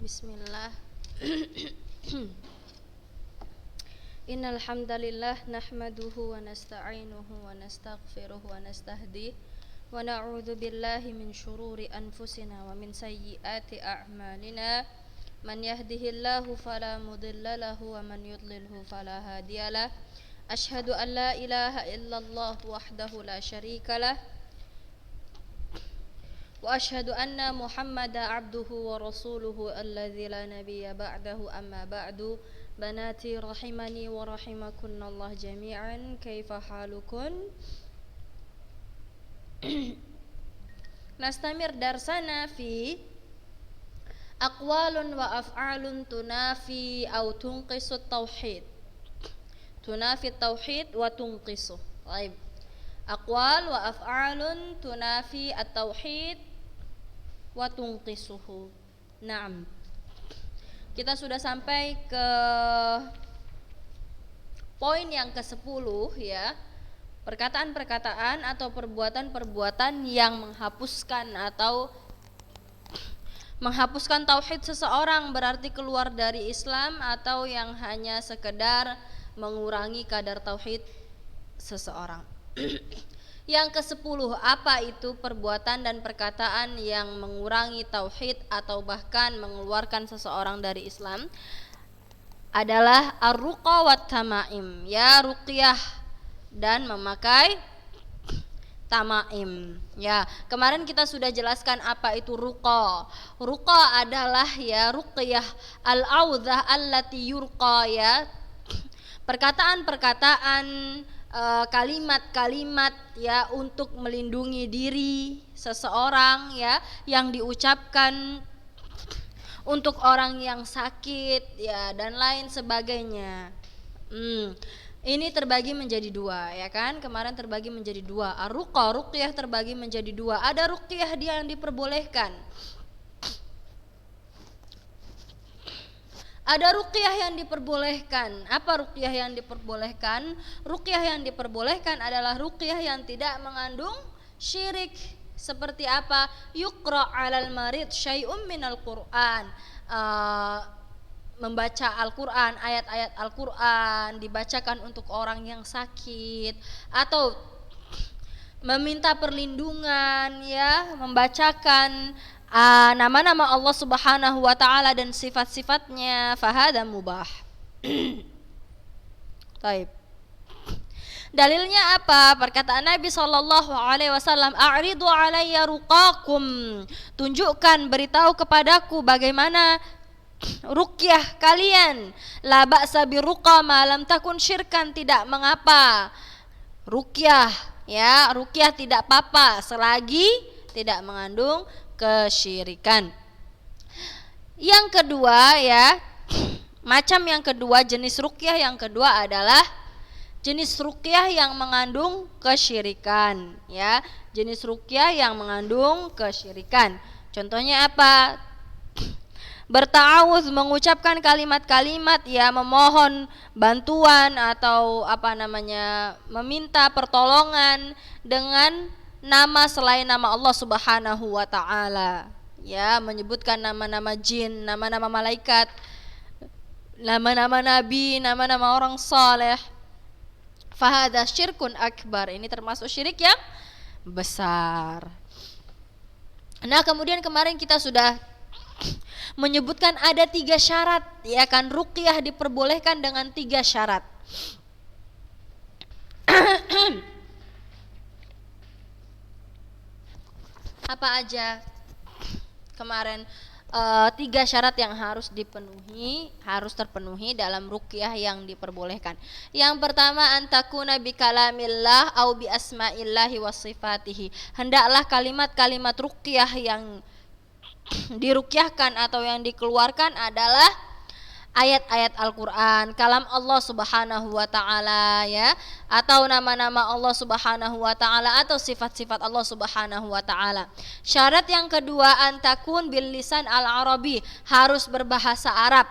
Bismillah. Innal hamdalillah nahmaduhu wa nasta'inuhu wa nastaghfiruh wa nastahdihi wa na'udzu billahi min shururi anfusina wa min sayyiati a'malina. Man yahdihillahu fala mudilla lahu wa man yudlilhu fala hadiyalah. Ashhadu an la ilaha illallah wahdahu la syarikalah wa ashhadu anna Muhammadan abduhu wa rasuluhu alladzi la nabiyya ba'dahu. Amma ba'du. Banati rahimani wa rahimakunallah jami'an. Kaifa halukun? Nastamir darsana fi aqwalun wa af'alun tunafi aw tunqisu tauhid. Tunafi tauhid wa tunqisu. Baik. Aqwal wa af'alun tunafi at-tauhid wa tunqisuhu. Naam. Kita sudah sampai ke poin yang ke-10 ya. Perkataan-perkataan atau perbuatan-perbuatan yang menghapuskan tauhid seseorang, berarti keluar dari Islam, atau yang hanya sekedar mengurangi kadar tauhid seseorang. Yang ke-10, apa itu perbuatan dan perkataan yang mengurangi tauhid atau bahkan mengeluarkan seseorang dari Islam? Adalah ar-ruqa wat tamaim, ya, ruqyah dan memakai tamaim. Ya, kemarin kita sudah jelaskan apa itu ruqa. Ruqa adalah ya ruqyah al-audzah allati yurqa, ya. Perkataan-perkataan, kalimat-kalimat ya untuk melindungi diri seseorang ya, yang diucapkan untuk orang yang sakit ya, dan lain sebagainya. Ini terbagi menjadi dua ya kan, kemarin terbagi menjadi dua. Ar-ruqa, ruqyah terbagi menjadi dua. Ada ruqyah dia yang diperbolehkan, ada ruqyah yang diperbolehkan. Apa ruqyah yang diperbolehkan? Ruqyah yang diperbolehkan adalah ruqyah yang tidak mengandung syirik. Seperti apa? Yuqra 'alal marid syai'um minal Qur'an. Membaca Al-Qur'an, ayat-ayat Al-Qur'an dibacakan untuk orang yang sakit, atau meminta perlindungan ya, membacakan nama-nama Allah Subhanahu wa taala dan sifat-sifatnya, fahada mubah. Taib. Dalilnya apa? Perkataan Nabi sallallahu alaihi wasallam, "A'ridu 'alayya ruqakum." Tunjukkan, beritahu kepadaku bagaimana ruqyah kalian. La ba'sa biruqa ma lam takun syirkan, tidak mengapa. Ruqyah ya, ruqyah tidak apa-apa selagi tidak mengandung kesyirikan. Yang kedua ya, macam yang kedua, jenis ruqyah yang kedua adalah jenis ruqyah yang mengandung kesyirikan ya, jenis ruqyah yang mengandung kesyirikan. Contohnya apa? Berta'awuz, mengucapkan kalimat-kalimat ya, memohon bantuan atau meminta pertolongan dengan nama selain nama Allah Subhanahu wa taala. Ya, menyebutkan nama-nama jin, nama-nama malaikat, nama-nama nabi, nama-nama orang saleh. Fahadha syirkun akbar. Ini termasuk syirik yang besar. Nah, kemudian kemarin kita sudah menyebutkan ada 3 syarat ya kan, ruqyah diperbolehkan dengan 3 syarat. Apa aja kemarin? 3 syarat yang harus terpenuhi dalam ruqyah yang diperbolehkan. Yang pertama, antakuna bi kalamillah au bi asma'illahi wa sifatihi. Hendaklah kalimat-kalimat ruqyah yang diruqyahkan atau yang dikeluarkan adalah ayat-ayat Al-Qur'an, kalam Allah Subhanahu wa taala ya, atau nama-nama Allah Subhanahu wa taala atau sifat-sifat Allah Subhanahu wa taala. Syarat yang kedua, antakun bil lisan al-arabi, harus berbahasa Arab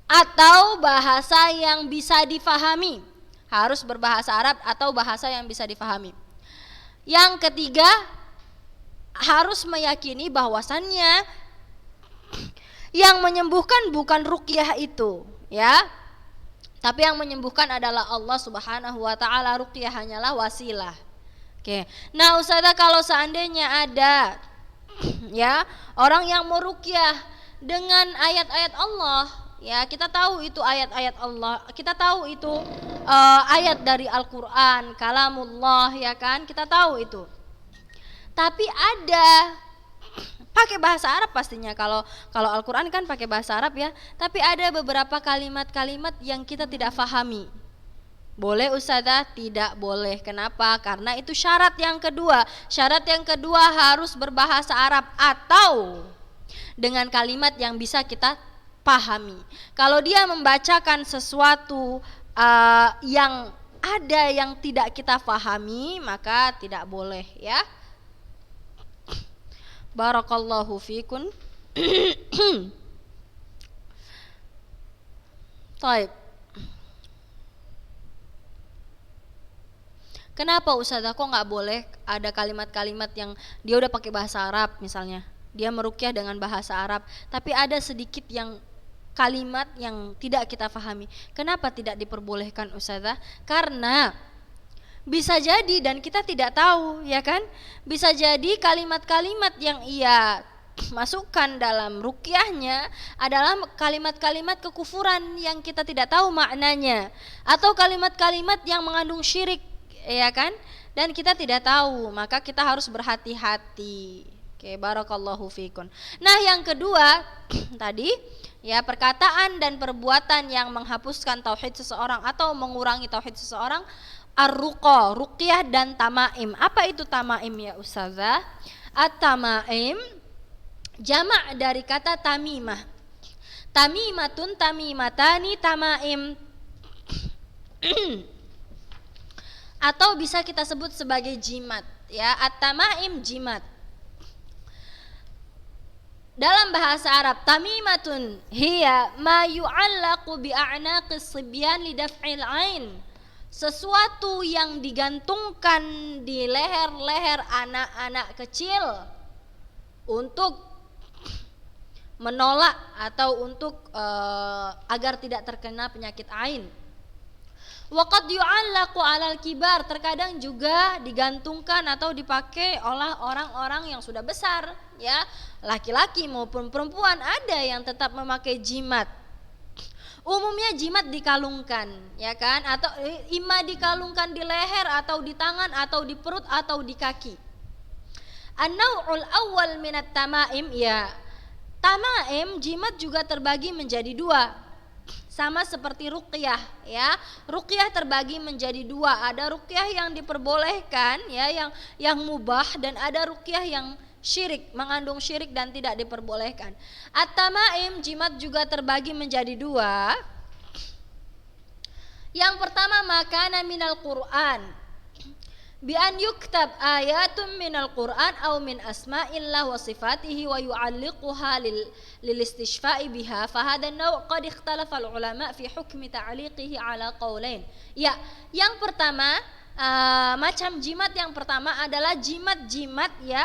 atau bahasa yang bisa difahami. Harus berbahasa Arab atau bahasa yang bisa difahami. Yang ketiga, harus meyakini bahwasannya Yang menyembuhkan bukan ruqyah itu, ya. Tapi yang menyembuhkan adalah Allah Subhanahu wa taala. Ruqyah hanyalah wasilah. Oke. Nah, Ustazah, kalau seandainya ada ya orang yang meruqyah dengan ayat-ayat Allah, ya kita tahu itu ayat-ayat Allah, kita tahu itu ayat dari Al-Qur'an, kalamullah, ya kan? Kita tahu itu. Tapi ada pakai bahasa Arab pastinya, kalau Al-Qur'an kan pakai bahasa Arab ya, tapi ada beberapa kalimat-kalimat yang kita tidak fahami. Boleh Ustazah? Tidak boleh. Kenapa? Karena itu syarat yang kedua. Syarat yang kedua harus berbahasa Arab atau dengan kalimat yang bisa kita pahami. Kalau dia membacakan sesuatu yang ada yang tidak kita pahami, maka tidak boleh, ya. Barakallahu fikun. Taib. Kenapa Ustazah kok nggak boleh ada kalimat-kalimat yang dia udah pakai bahasa Arab misalnya, dia meruqyah dengan bahasa Arab, tapi ada sedikit yang kalimat yang tidak kita pahami. Kenapa tidak diperbolehkan Ustazah? Karena bisa jadi dan kita tidak tahu, ya kan? Bisa jadi kalimat-kalimat yang ia masukkan dalam ruqyahnya adalah kalimat-kalimat kekufuran yang kita tidak tahu maknanya, atau kalimat-kalimat yang mengandung syirik, ya kan? Dan kita tidak tahu, maka kita harus berhati-hati. Oke, barakallahu fikun. Nah, yang kedua tadi, ya, perkataan dan perbuatan yang menghapuskan tauhid seseorang atau mengurangi tauhid seseorang, ar-ruqa, ruqyah dan tamaim. Apa itu tamaim ya Ustazah? At-tamaim jamak dari kata tamimah. Tamimatun, tamimatani, tamaim. Atau bisa kita sebut sebagai jimat, ya. At-tamaim jimat. Dalam bahasa Arab, tamimatun hiya ma yu'allaqu bi a'naqis sibyan li daf'il 'ain. Sesuatu yang digantungkan di leher-leher anak-anak kecil untuk menolak atau untuk agar tidak terkena penyakit ain. Waqad yu'allaqu 'alal kibar, terkadang juga digantungkan atau dipakai oleh orang-orang yang sudah besar, ya, laki-laki maupun perempuan, ada yang tetap memakai jimat. Umumnya jimat dikalungkan, ya kan, atau ima dikalungkan di leher atau di tangan atau di perut atau di kaki. An-naw'ul awwal minat tamaim, ya, tamaim jimat juga terbagi menjadi dua, sama seperti ruqyah, ya. Ruqyah terbagi menjadi dua, ada ruqyah yang diperbolehkan, ya, yang mubah, dan ada ruqyah yang syirik, mengandung syirik dan tidak diperbolehkan. At-tamaim jimat juga terbagi menjadi dua. Yang pertama, makana minal Qur'an, bi an yuktab ayatun minal Qur'an aw min asma'illah wa sifatihi wa yu'alliquha lil istishfa'i biha, fa hadha an-naw' qad ikhtalafa al-ulama fi hukmi ta'liqihi ala qawlain. Ya, yang pertama, macam jimat yang pertama adalah jimat-jimat, ya,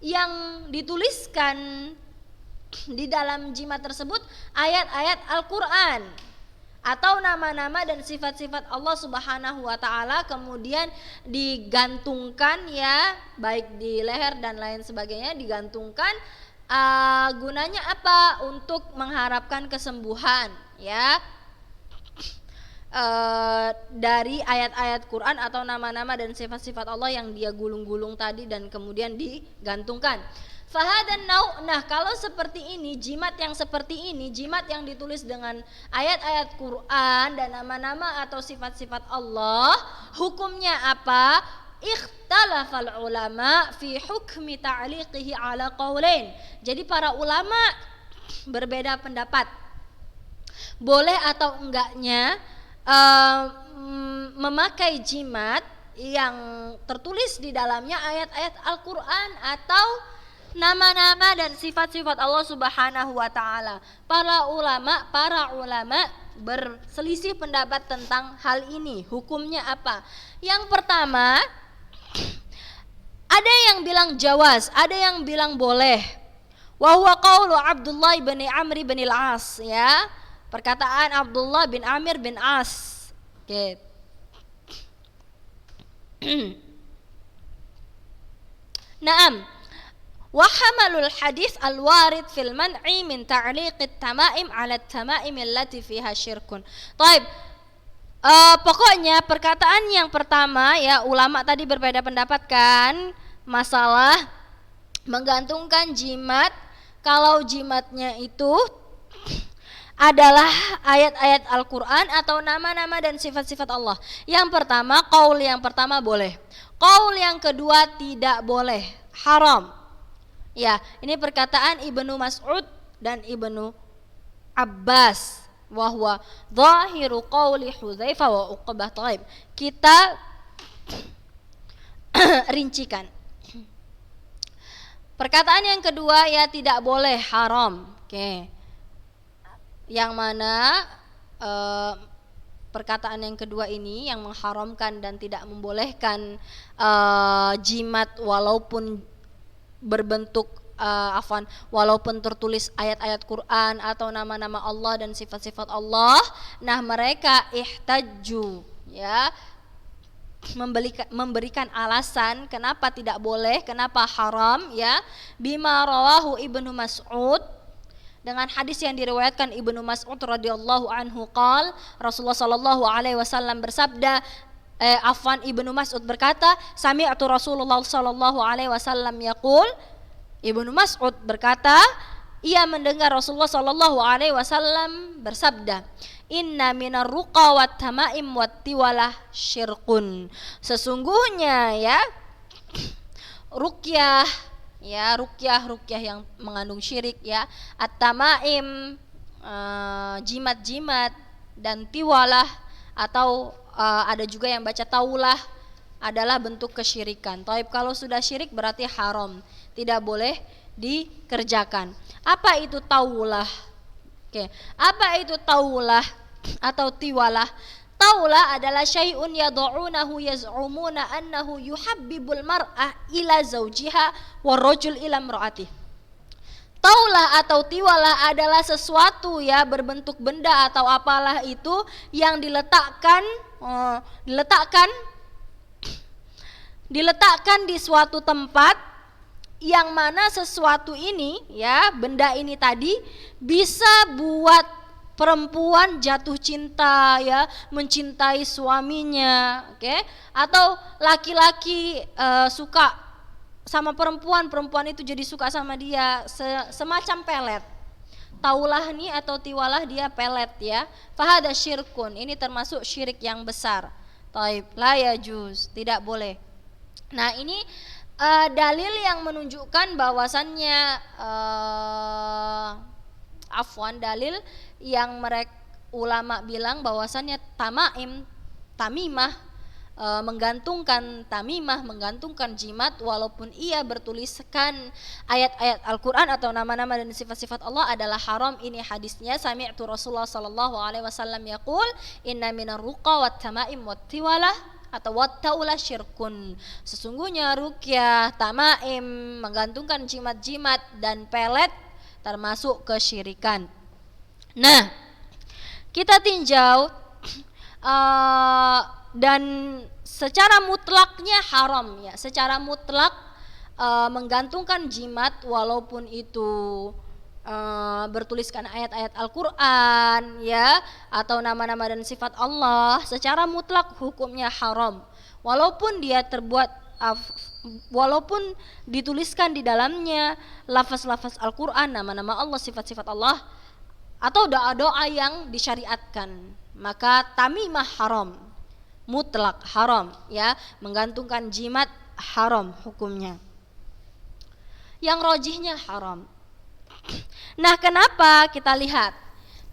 yang dituliskan di dalam jimat tersebut ayat-ayat Al-Qur'an atau nama-nama dan sifat-sifat Allah Subhanahu wa taala, kemudian digantungkan, ya, baik di leher dan lain sebagainya, digantungkan. Gunanya apa? Untuk mengharapkan kesembuhan, ya, dari ayat-ayat Quran atau nama-nama dan sifat-sifat Allah yang dia gulung-gulung tadi dan kemudian digantungkan. Fahadan nau', nah kalau seperti ini, jimat yang seperti ini, jimat yang ditulis dengan ayat-ayat Quran dan nama-nama atau sifat-sifat Allah, hukumnya apa? Ikhtalafal ulama fi hukmi ta'liqihi ala qaulain. Jadi para ulama berbeda pendapat, boleh atau enggaknya memakai jimat yang tertulis di dalamnya ayat-ayat Al-Quran atau nama-nama dan sifat-sifat Allah Subhanahu wa taala. Para ulama berselisih pendapat tentang hal ini. Hukumnya apa? Yang pertama, ada yang bilang jawaz, ada yang bilang boleh. Wa huwa qaulu Abdullah bin Amr bin al-As, ya. Perkataan Abdullah bin Amir bin As. Oke. Naam. Wa hamalul hadis al-warid fil man'i min ta'liq at-tamaim 'ala at-tamaim allati fiha syirkun. Baik. Pokoknya perkataan yang pertama, ya, ulama tadi berbeda pendapat kan masalah menggantungkan jimat, kalau jimatnya itu adalah ayat-ayat Al-Quran atau nama-nama dan sifat-sifat Allah. Yang pertama, qaul yang pertama boleh. Qaul yang kedua tidak boleh, haram. Ya, ini perkataan Ibnu Mas'ud dan Ibnu Abbas. Wahwa zahiru qauli Hudzaifah wa Uqbah. Taib. Kita rincikan. Perkataan yang kedua, ya, tidak boleh, haram. Oke. Yang mana perkataan yang kedua ini yang mengharamkan dan tidak membolehkan jimat walaupun berbentuk walaupun tertulis ayat-ayat Quran atau nama-nama Allah dan sifat-sifat Allah. Nah, mereka ihtajju, ya, memberikan alasan kenapa tidak boleh, kenapa haram, ya, bima rawahu Ibnu Mas'ud, dengan hadis yang diriwayatkan Ibnu Mas'ud radhiyallahu anhu qala Rasulullah sallallahu alaihi wasallam bersabda, Ibnu Mas'ud berkata, sami'tu Rasulullah sallallahu alaihi wasallam yaqul, Ibnu Mas'ud berkata, ia mendengar Rasulullah sallallahu alaihi wasallam bersabda, inna minar ruqa wat tamaim wat tiwalah syirkun. Sesungguhnya, ya, ruqyah, ya, ruqyah yang mengandung syirik, ya, at-tamaim, jimat-jimat, dan tiwalah atau ada juga yang baca taulah, adalah bentuk kesyirikan. Taib, kalau sudah syirik berarti haram, tidak boleh dikerjakan. Apa itu taulah? Oke, apa itu taulah atau tiwalah? Taulah adalah syai'un yad'unahu yaz'umuna annahu yuhabbibul mar'ah ila zawjiha warrajul ila imra'atih. Taulah atau tiwalah adalah sesuatu, ya, berbentuk benda atau apalah itu yang diletakkan di suatu tempat, yang mana sesuatu ini, ya, benda ini tadi bisa buat perempuan jatuh cinta, ya, mencintai suaminya, oke? Atau laki-laki suka sama perempuan itu jadi suka sama dia, semacam pelet. Taulah nih atau tiwalah dia pelet, ya. Fahada syirkun, ini termasuk syirik yang besar. Taib, la yajuz, tidak boleh. Nah, ini dalil yang menunjukkan bahwasannya dalil yang mereka ulama bilang bahwasannya tamimah, menggantungkan jimat walaupun ia bertuliskan ayat-ayat Al-Quran atau nama-nama dan sifat-sifat Allah adalah haram. Ini hadisnya, sami'tu Rasulullah sallallahu alaihi wasallam yaqul, inna minar ruqa wat tamaim wat tiwalah atau wat taulah syirkun. Sesungguhnya ruqyah, tamaim, menggantungkan jimat-jimat dan pelet termasuk kesyirikan. Nah, kita tinjau dan secara mutlaknya haram, ya, secara mutlak menggantungkan jimat walaupun itu bertuliskan ayat-ayat Al-Quran, ya, atau nama-nama dan sifat Allah, secara mutlak hukumnya haram walaupun dia walaupun dituliskan di dalamnya lafaz-lafaz Al-Quran, nama-nama Allah, sifat-sifat Allah, atau doa-doa yang disyariatkan, maka tamimah haram, mutlak haram, ya, menggantungkan jimat haram hukumnya. Yang rojihnya haram. Nah, kenapa kita lihat?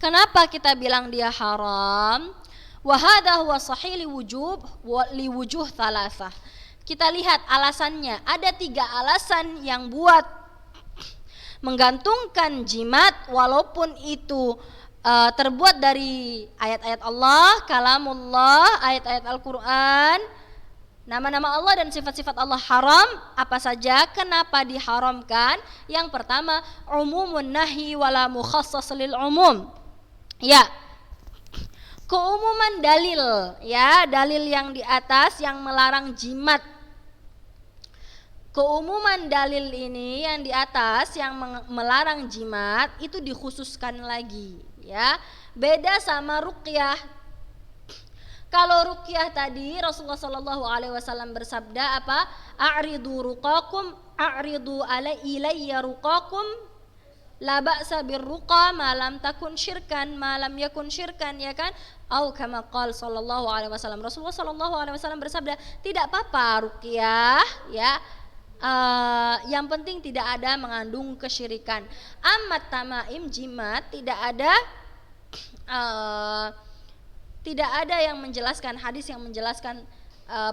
Kenapa kita bilang dia haram? Wa hadha huwa sahih liwujuh thalathah. Kita lihat alasannya. Ada 3 alasan yang buat menggantungkan jimat walaupun itu terbuat dari ayat-ayat Allah, kalamullah, ayat-ayat Al-Quran, Nama-nama Allah dan sifat-sifat Allah haram. Apa saja? Kenapa diharamkan? Yang pertama, umumun nahi wala mukhassas lil umum. Ya, keumuman dalil, ya, dalil yang di atas yang melarang jimat. Keumuman dalil ini yang di atas yang melarang jimat itu dikhususkan lagi, ya. Beda sama ruqyah. Kalau ruqyah tadi Rasulullah Shallallahu Alaihi Wasallam bersabda apa? A'ridu ruqakum, a'ridu ilayya ruqakum, la ba'sa birruqa ma lam takun syirkan, ma lam yakun syirkan, ya kan? Au kama qala Shallallahu Alaihi Wasallam. Rasulullah Shallallahu Alaihi Wasallam bersabda, tidak apa-apa ruqyah, ya. Yang penting tidak ada mengandung kesyirikan. Amat tamaim, jimat, tidak ada yang menjelaskan, hadis yang menjelaskan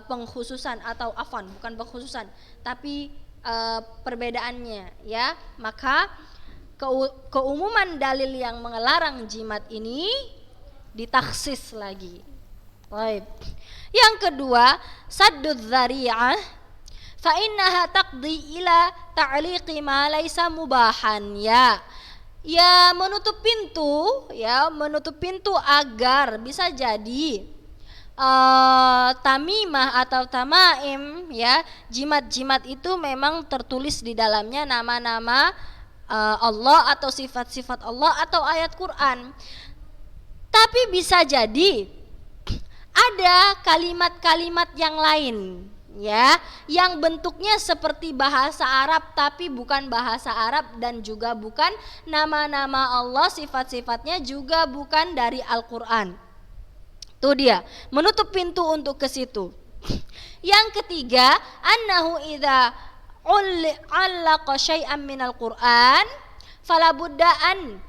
pengkhususan atau afwan, bukan pengkhususan tapi perbedaannya, ya. Maka keumuman dalil yang melarang jimat ini ditaksis lagi. Baik. Yang kedua, saddud dzari'ah fa innaha taqdi ila ta'liqi ma laisa mubahan, ya. Ya, menutup pintu agar bisa jadi tamimah atau tamaim, ya, jimat-jimat itu memang tertulis di dalamnya nama-nama Allah atau sifat-sifat Allah atau ayat Quran. Tapi bisa jadi ada kalimat-kalimat yang lain, ya, yang bentuknya seperti bahasa Arab tapi bukan bahasa Arab dan juga bukan nama-nama Allah, sifat-sifatnya juga bukan dari Al-Qur'an. Itu dia, menutup pintu untuk ke situ. Yang ketiga, annahu idza allaqa syai'an minal Qur'an fala budda an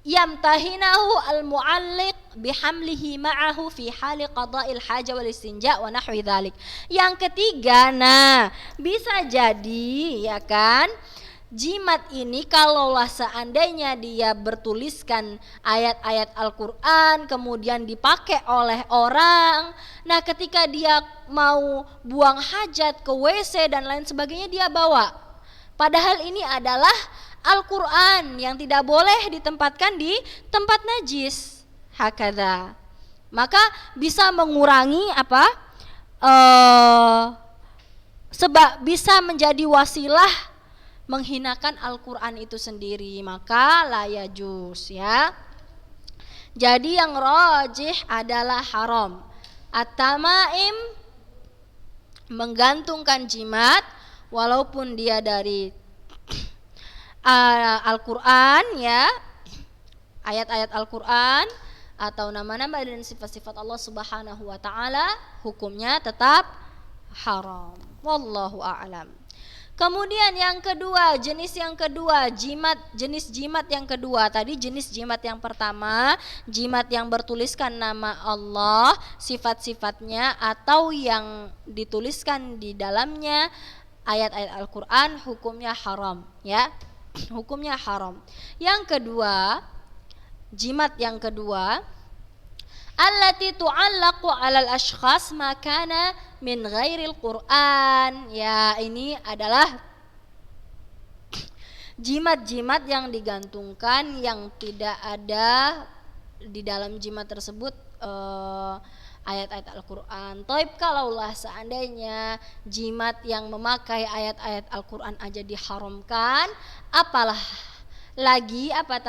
yamtahinahu al-mu'alliq bihamlihi ma'ahu fi hali qada'il haja wal istinja wa nahwi dzalik. Yang ketiga, nah, bisa jadi, ya kan, jimat ini kalaulah seandainya dia bertuliskan ayat-ayat Al-Qur'an kemudian dipakai oleh orang, nah ketika dia mau buang hajat ke WC dan lain sebagainya dia bawa. Padahal ini adalah Al-Quran yang tidak boleh ditempatkan di tempat najis, hakadha. Maka bisa mengurangi apa? Sebab bisa menjadi wasilah menghinakan Al-Quran itu sendiri, maka la yajuz, ya. Jadi yang rajih adalah haram. At-tamaim, menggantungkan jimat walaupun dia dari Al-Quran, ya, ayat-ayat Al-Quran atau nama-nama dan sifat-sifat Allah Subhanahu wa ta'ala, hukumnya tetap haram. Wallahu a'lam. Kemudian yang kedua, jenis yang kedua, jenis jimat yang kedua. Tadi jenis jimat yang pertama, jimat yang bertuliskan nama Allah, sifat-sifatnya atau yang dituliskan di dalamnya ayat-ayat Al-Quran, hukumnya haram, ya. Hukumnya haram. Yang kedua, jimat yang kedua, allati tu'allaqu 'alal ashkhas ma kana min ghairil Qur'an. Ya, ini adalah jimat-jimat yang digantungkan yang tidak ada di dalam jimat tersebut ayat-ayat Al-Quran. Taib, kalaulah seandainya jimat yang memakai ayat-ayat Al-Quran aja diharamkan, apatah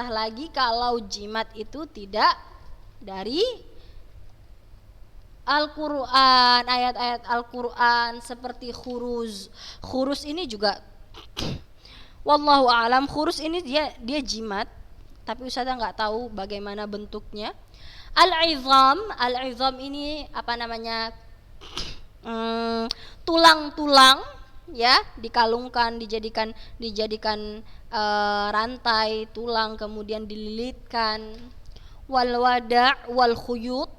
lagi kalau jimat itu tidak dari Al-Quran, ayat-ayat Al-Quran seperti khuruz. Khuruz ini juga wallahu a'lam, khuruz ini dia jimat, tapi Ustazah nggak tahu bagaimana bentuknya. Al-izam ini apa namanya? Tulang-tulang, ya, dikalungkan, dijadikan rantai tulang kemudian dililitkan. Wal wada' wal khuyut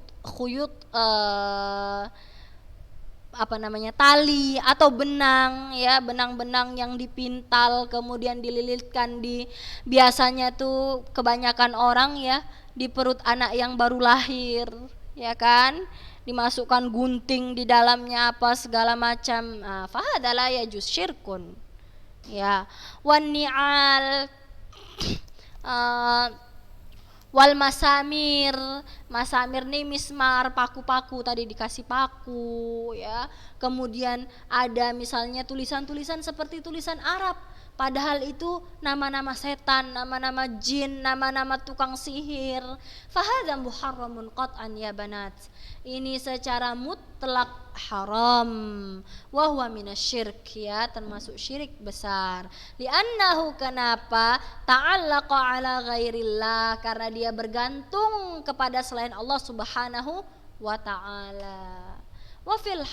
apa namanya, tali atau benang, ya, benang-benang yang dipintal kemudian dililitkan di, biasanya tuh kebanyakan orang, ya, di perut anak yang baru lahir, ya kan, dimasukkan gunting di dalamnya apa segala macam. Fahadha la yajuz syirkun. Ya, wan ni'al wal masamir. Masamir nih mismar, paku-paku, tadi dikasih paku ya. Kemudian ada misalnya tulisan-tulisan seperti tulisan Arab, padahal itu nama-nama setan, nama-nama jin, nama-nama tukang sihir. Fahadha muharramun qat'an ya banat. Ini secara mutlak haram. Wa huwa minasyirk, ya, termasuk syirik besar. Li'annahu, kenapa? Ta'allaqa ala ghairillah, karena dia bergantung kepada selain Allah Subhanahu wa ta'ala. Wa fil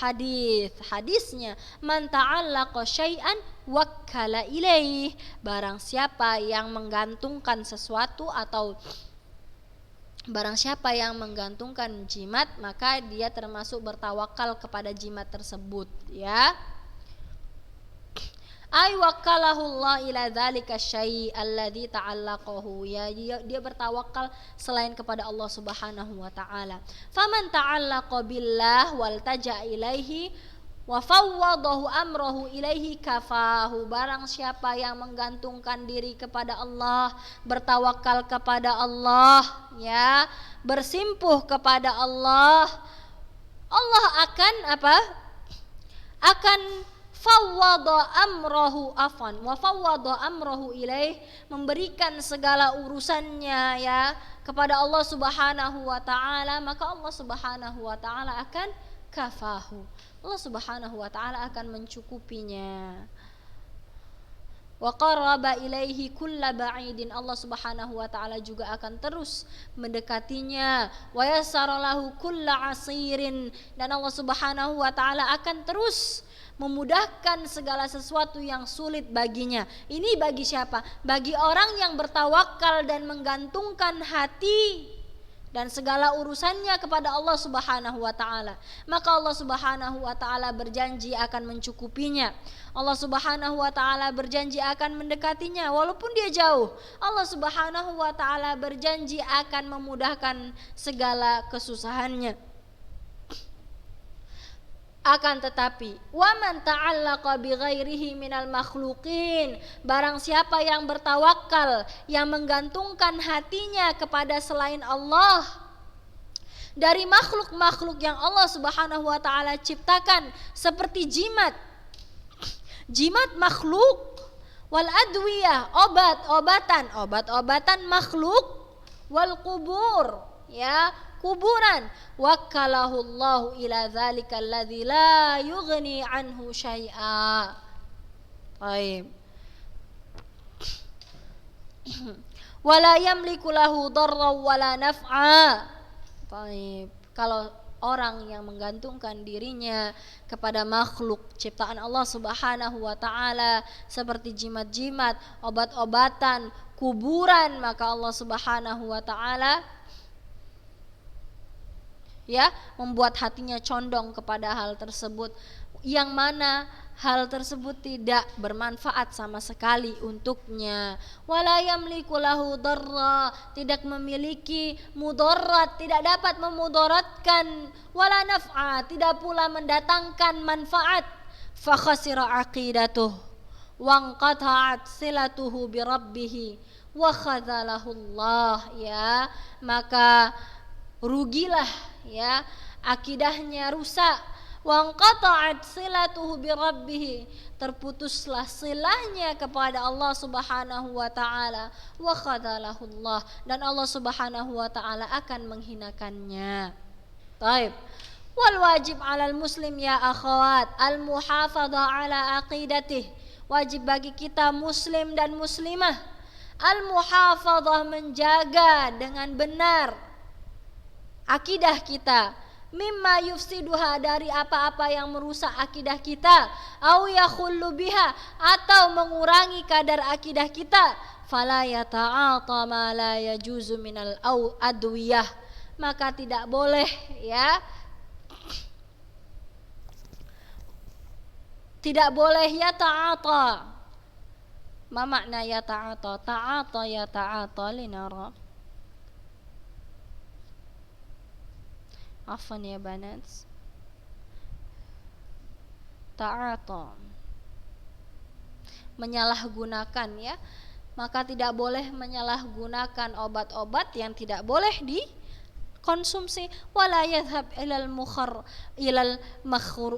hadisnya, man ta'allaqa syai'an wakkala ilaih, barang siapa yang menggantungkan sesuatu atau barang siapa yang menggantungkan jimat, maka dia termasuk bertawakal kepada jimat tersebut, ya. Ay wakalahu Allah ila dzalika syai' alladzi ta'allaqahu, ya, dia bertawakal selain kepada Allah Subhanahu wa taala. Faman ta'allaqa billah wal taja ilaihi wa fawwadahu amrahu ilaihi kafahu, barang siapa yang menggantungkan diri kepada Allah, bertawakal kepada Allah, ya, bersimpuh kepada Allah, Allah akan apa? Akan fawwada amrahu afan wa fawwada amrahu ilaih, memberikan segala urusannya, ya, kepada Allah Subhanahu wa taala, maka Allah Subhanahu wa taala akan kafahu, Allah Subhanahu wa taala akan mencukupinya. Wa qarraba ilaihi kulla ba'idin, Allah Subhanahu wa taala juga akan terus mendekatinya. Wa yassara lahu kulla asirin, dan Allah Subhanahu wa taala akan terus memudahkan segala sesuatu yang sulit baginya. Ini bagi siapa? Bagi orang yang bertawakal dan menggantungkan hati dan segala urusannya kepada Allah Subhanahu wa taala. Maka Allah Subhanahu wa taala berjanji akan mencukupinya. Allah Subhanahu wa taala berjanji akan mendekatinya walaupun dia jauh. Allah Subhanahu wa taala berjanji akan memudahkan segala kesusahannya. Akan tetapi, wa man ta'allaqa bi ghairihi minal makhluqin, barang siapa yang bertawakal, yang menggantungkan hatinya kepada selain Allah dari makhluk-makhluk yang Allah Subhanahu wa taala ciptakan, seperti jimat makhluk, wal adwiyah, obat-obatan makhluk, wal kubur, ya, kuburan, wakkalahullahu ila dzalikal ladzi la yughni anhu syai'a. Baik. Wala yamliku lahu darra wala naf'a. Baik. Kalau orang yang menggantungkan dirinya kepada makhluk ciptaan Allah Subhanahu wa taala seperti jimat-jimat, obat-obatan, kuburan, maka Allah Subhanahu wa taala, ya, membuat hatinya condong kepada hal tersebut, yang mana hal tersebut tidak bermanfaat sama sekali untuknya. Wala yamliku lahu darra, tidak memiliki mudarat, tidak dapat memudaratkan, wala naf'a, tidak pula mendatangkan manfaat. Fa khasira aqidatuh wa anqata'at silatuhu bi rabbih wa khadhalahu Allah, ya, maka rugilah, ya, akidahnya rusak. Wa qata'at silatuhu bi rabbih, terputuslah silahnya kepada Allah Subhanahu wa taala. Wa khadalahu Allah, dan Allah Subhanahu wa taala akan menghinakannya. Baik. Wal wajib 'alal muslim ya akhwat al muhafadzah 'ala aqidatih, wajib bagi kita muslim dan muslimah al muhafadzah, menjaga dengan benar akidah kita, mimma yufsiduha, dari apa-apa yang merusak akidah kita, au yakhullu biha, atau mengurangi kadar akidah kita, fala yata'ata ma la yajuzu minal adwiyah, maka tidak boleh, ya, tidak boleh yata'ata. Ma makna yata'ata? Ta'ata yata'ata linara. Afwan ya banat. Ta'ata, menyalahgunakan ya. Maka tidak boleh menyalahgunakan obat-obat yang tidak boleh dikonsumsi. Wala yadhhab ilal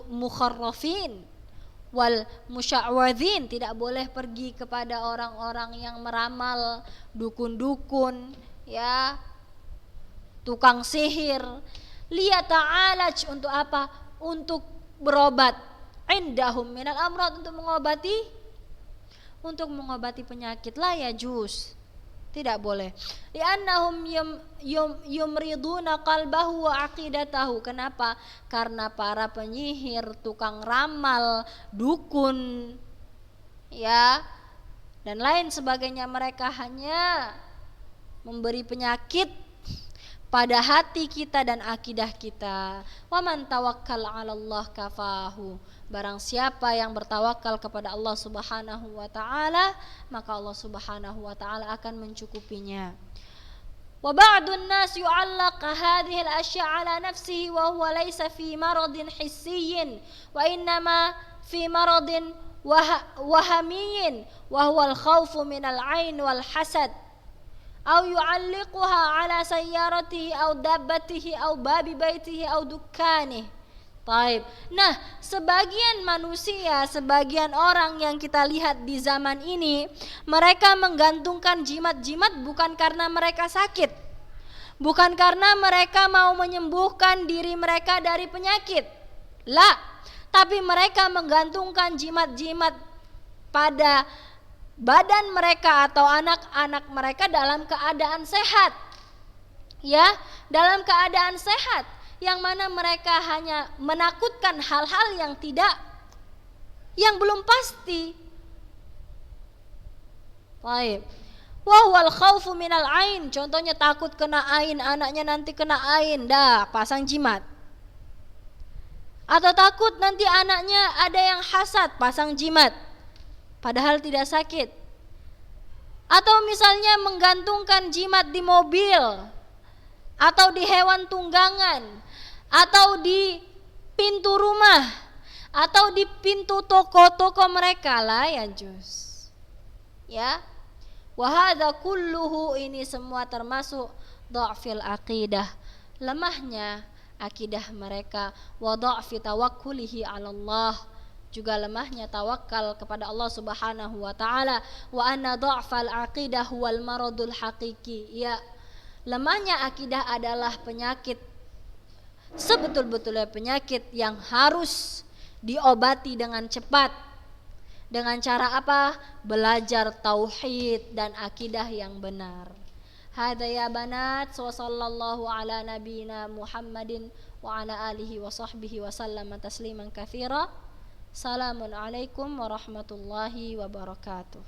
mukharrafin wal musya'wadhin, tidak boleh pergi kepada orang-orang yang meramal, dukun-dukun ya, tukang sihir. Liyata'alaj, untuk apa? Untuk berobat. Indahum minal amrad, untuk mengobati penyakit. La yajuz, tidak boleh. Li'annahum yumriduna qalbahu wa aqidatahu. Kenapa? Karena para penyihir, tukang ramal, dukun ya, dan lain sebagainya, mereka hanya memberi penyakit pada hati kita dan akidah kita. Wa man tawakkal 'ala Allah kafahu. Barang siapa yang bertawakal kepada Allah Subhanahu wa taala, maka Allah Subhanahu wa taala akan mencukupinya. Wa ba'dun nas yu'allaq hadhihi al-ashya' 'ala nafsihi wa huwa laysa fi maradin hissiyyin wa innama fi maradin wahamiyyin wa huwa al-khawfu min al-'ain wal hasad. Au yu'alliquha 'ala sayyaratihi au dabbatihi au babi baitihi au dukkanihi. Taib. Nah, sebagian manusia, sebagian orang yang kita lihat di zaman ini, mereka menggantungkan jimat-jimat bukan karena mereka sakit, bukan karena mereka mau menyembuhkan diri mereka dari penyakit. La, tapi mereka menggantungkan jimat-jimat pada badan mereka atau anak-anak mereka dalam keadaan sehat. Ya, dalam keadaan sehat, yang mana mereka hanya menakutkan hal-hal yang belum pasti. Baik. Wa huwal khaufu minal ain, contohnya takut kena ain, anaknya nanti kena ain, dah pasang jimat. Atau takut nanti anaknya ada yang hasad, pasang jimat, padahal tidak sakit. Atau misalnya menggantungkan jimat di mobil, atau di hewan tunggangan, atau di pintu rumah, atau di pintu toko-toko mereka. La yajuz. Ya. Wa hadza kulluhu, ini semua termasuk dha'fil aqidah, lemahnya akidah mereka. Wa dha'fi tawakkulihi 'ala Allah, juga lemahnya tawakal kepada Allah Subhanahu wa taala. Wa anna dha'fal aqidah huwal maradul haqiqi. Ya, lemahnya akidah adalah penyakit, sebetul-betulnya penyakit yang harus diobati dengan cepat. Dengan cara apa? Belajar tauhid dan akidah yang benar. Hada ya banat, wa sallallahu ala nabiyina Muhammadin wa ala alihi wa sahbihi wa sallama tasliman katsira. Assalamualaikum warahmatullahi wabarakatuh.